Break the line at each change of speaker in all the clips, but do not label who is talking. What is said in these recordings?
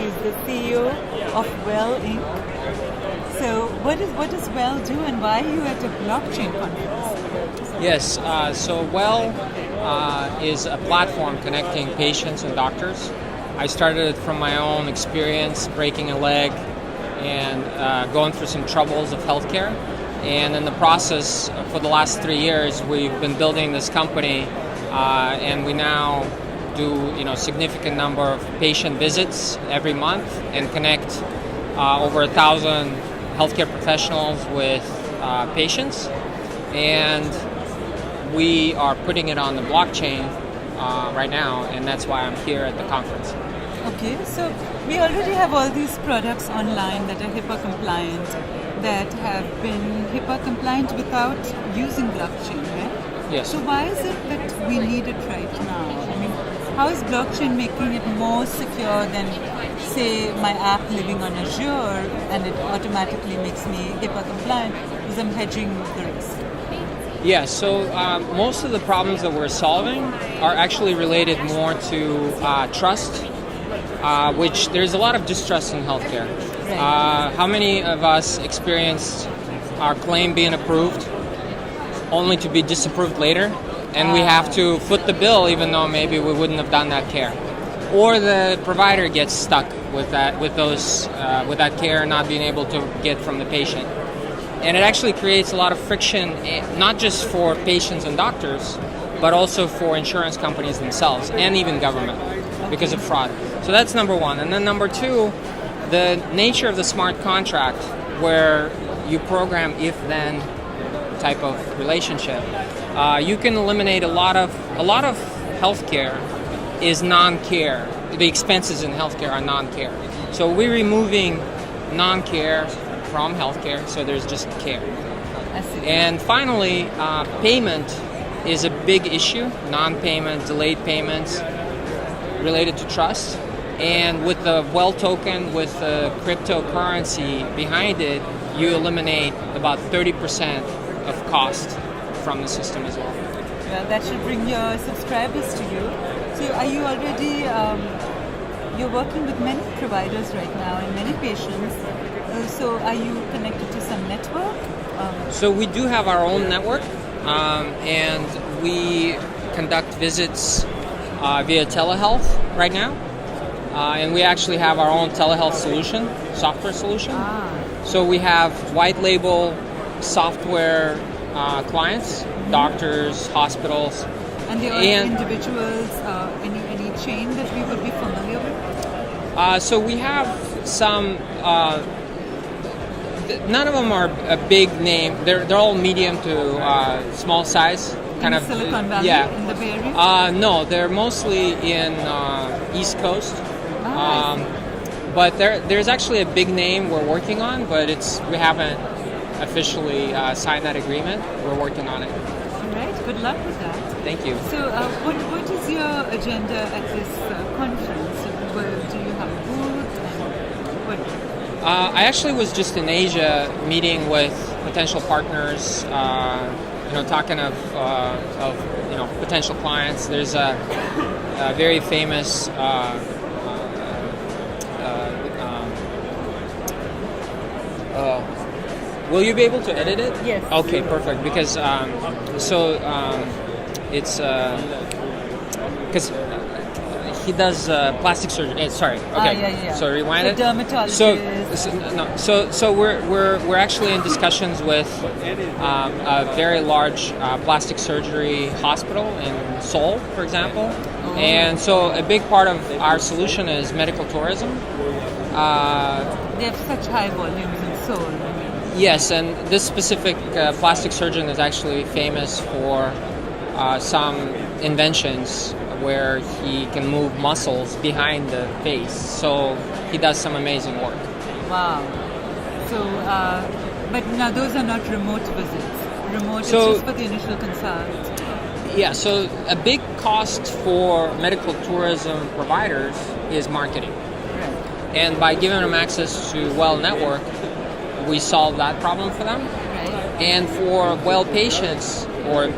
He's the CEO of Well Inc. So what does Well do, and why are you at a blockchain conference?
Yes, so Well is a platform connecting patients and doctors. I started it from my own experience, breaking a leg and going through some troubles of healthcare. And in the process, for the last 3 years, we've been building this company, and we now do significant number of patient visits every month and connect over 1,000 healthcare professionals with patients. And we are putting it on the blockchain right now, and that's why I'm here at the conference.
Okay, so we already have all these products online that are HIPAA compliant, that have been HIPAA compliant without using blockchain, right?
Yes.
So why is it that we need it right now? I mean, how is blockchain making it more secure than, say, my app living on Azure, and it automatically makes me HIPAA compliant because I'm hedging the risk?
Yeah, so most of the problems that we're solving are actually related more to trust, which there's a lot of distrust in healthcare.
Right.
How many of us experienced our claim being approved only to be disapproved later, and we have to foot the bill even though maybe we wouldn't have done that care, or the provider gets stuck with that care not being able to get from the patient. And it actually creates a lot of friction, not just for patients and doctors, but also for insurance companies themselves and even government because of fraud. So that's number one. And then number two, the nature of the smart contract, where you program if-then type of relationship, you can eliminate a lot of healthcare is non-care. The expenses in healthcare are non-care. So we're removing non-care from healthcare, so there's just care.
I see.
And finally, payment is a big issue. Non-payment, delayed payments related to trust. And with the Well token, with the cryptocurrency behind it, you eliminate about 30% of cost from the system as well.
Well, that should bring your subscribers to you. So are you already, you're working with many providers right now and many patients. So are you connected to some network?
So we do have our own network, and we conduct visits via telehealth right now. And we actually have our own telehealth solution, software solution. So we have white label software clients, doctors, hospitals.
And the other individuals, any chain that we would be familiar with?
So we have some, none of them are a big name. They're all medium to small size.
Kind of Silicon Valley,
yeah.
In the Bay Area?
No, they're mostly in East Coast. But there's actually a big name we're working on, but we haven't officially signed that agreement. We're working on it.
All right. Good luck with that.
Thank you.
So, what is your agenda at this conference? Do you have a booth? And what?
I actually was just in Asia meeting with potential partners. Talking of potential clients. There's a very famous. Will you be able to edit it?
Yes.
Okay, perfect. Because it's because he does plastic surgery. Sorry. Okay.
Yeah.
So rewind it.
Dermatologist.
So we're actually in discussions with a very large plastic surgery hospital in Seoul, for example. And so a big part of our solution is medical tourism.
They have such high volumes in Seoul.
Yes, and this specific plastic surgeon is actually famous for some inventions where he can move muscles behind the face. So he does some amazing work.
Wow. So, but now those are not remote visits. Remote is
So-
just for the initial consult.
Yeah, so a big cost for medical tourism providers is marketing.
Right.
And by giving them access to Well Network, we solve that problem for them.
Right.
And for Well patients or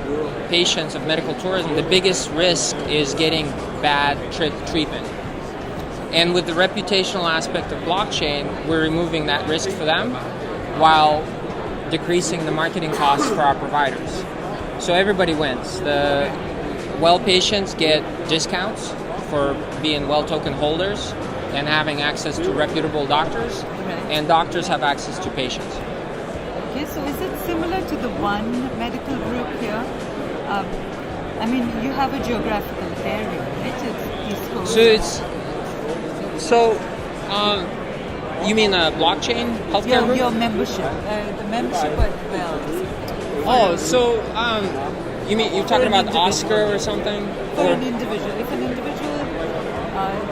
patients of medical tourism, the biggest risk is getting bad treatment. And with the reputational aspect of blockchain, we're removing that risk for them while decreasing the marketing costs for our providers. So everybody wins. The well patients get discounts for being well token holders and having access to reputable doctors, and doctors have access to patients.
Okay, so is it similar to the One Medical Group here? I mean, you have a geographical area, right? It's East Coast.
You mean a blockchain healthcare group?
Your membership, the membership at Wells.
You mean you're talking about Oscar or something?
For an individual. If an individual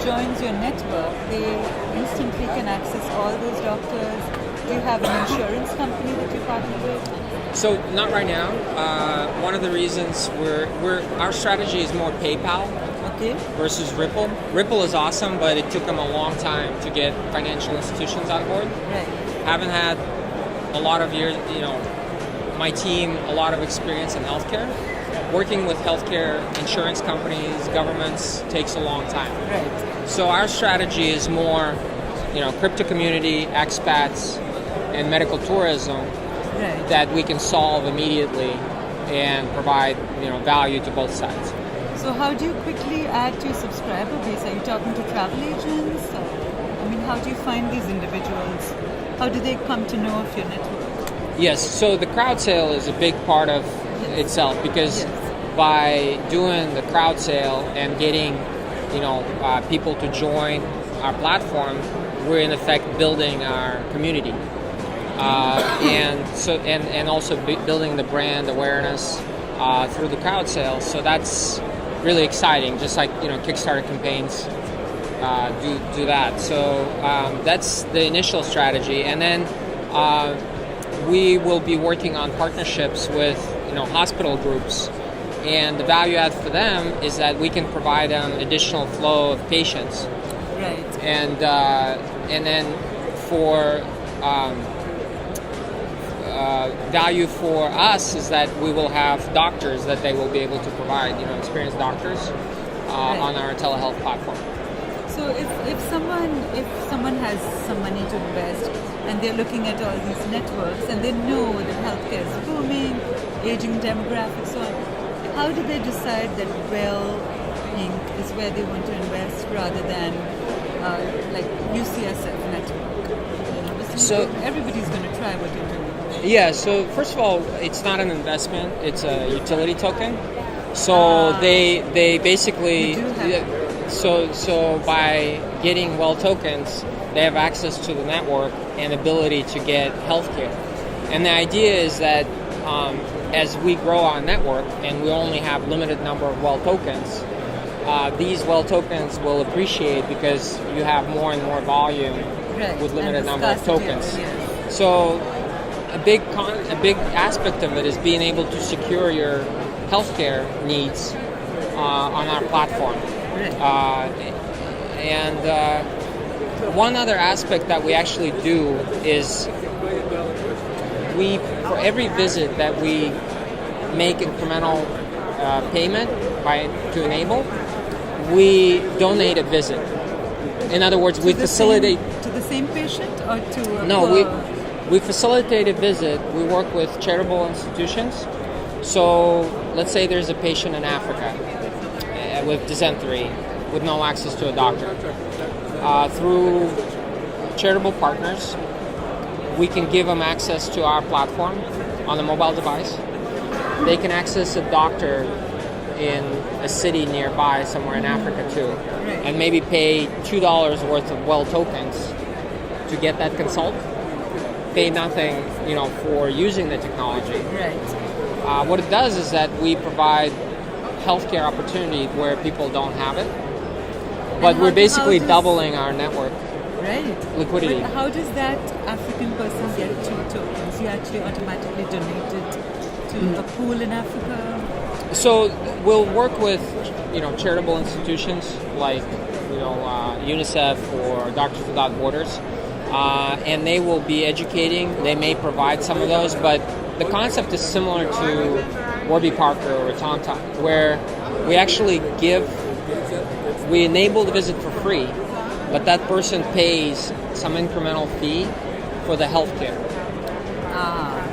joins your network, they instantly can access all those doctors. Do you have an insurance company that you partner with?
So not right now. One of the reasons our strategy is more PayPal versus Ripple. Ripple is awesome, but it took them a long time to get financial institutions on board.
Right.
Haven't had a lot of years, my team, a lot of experience in healthcare. Working with healthcare insurance companies, governments takes a long time.
Right.
So our strategy is more, crypto community, expats, and medical tourism that we can solve immediately and provide, value to both sides.
So how do you quickly add to your subscriber base? Are you talking to travel agents? How do you find these individuals? How do they come to know of your network?
Yes, so the crowd sale is a big part of itself because by doing the crowd sale and getting, people to join our platform, we're in effect building our community, and also building the brand awareness through the crowd sale. So that's really exciting. Just like Kickstarter campaigns do that. So that's the initial strategy, and then we will be working on partnerships with hospital groups. And the value add for them is that we can provide them additional flow of patients.
Right.
And then for value for us is that we will have doctors that they will be able to provide, experienced doctors on our telehealth platform.
So if someone has some money to invest and they're looking at all these networks and they know that healthcare is booming, aging demographics, so on, how do they decide that Well Inc. is where they want to invest rather than like UCSF network? So everybody's going to try what you're doing.
Yeah, so first of all, it's not an investment, it's a utility token. So they basically, so by getting Well tokens, they have access to the network and ability to get healthcare. And the idea is that as we grow our network and we only have limited number of Well tokens, these Well tokens will appreciate because you have more and more volume with limited number of tokens. So a big aspect of it is being able to secure your healthcare needs on our platform. One other aspect that we actually do is for every visit that we make incremental payment to enable, we donate a visit. In other words, we facilitate
to the same patient or to
we facilitate a visit. We work with charitable institutions. So let's say there's a patient in Africa with dysentery with no access to a doctor. Through charitable partners, we can give them access to our platform on a mobile device. They can access a doctor in a city nearby, somewhere in Africa too, and maybe pay $2 worth of Well tokens to get that consult. Pay nothing, for using the technology. What it does is that we provide healthcare opportunity where people don't have it, but we're basically doubling our network liquidity.
But how does that African person get 2 tokens? You actually automatically donate it to a pool in Africa?
So we'll work with, charitable institutions like, UNICEF or Doctors Without Borders, and they will be educating. They may provide some of those, but the concept is similar to Warby Parker or TomTom, where we actually we enable the visit for free, but that person pays some incremental fee for the healthcare.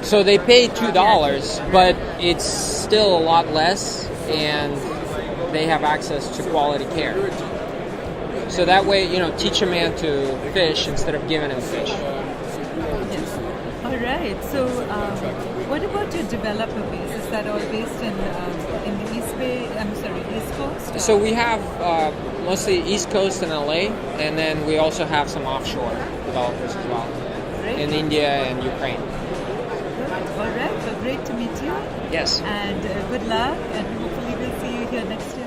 So they pay $2, but it's still a lot less, and they have access to quality care. So that way, teach a man to fish instead of giving him fish.
Yes. All right. So, what about your developer base? Is that all based in the East Coast?
So we have mostly East Coast and LA, and then we also have some offshore developers as well, in India and Ukraine.
All right. Well, great to meet you.
Yes.
And good luck, and hopefully we'll see you here next year.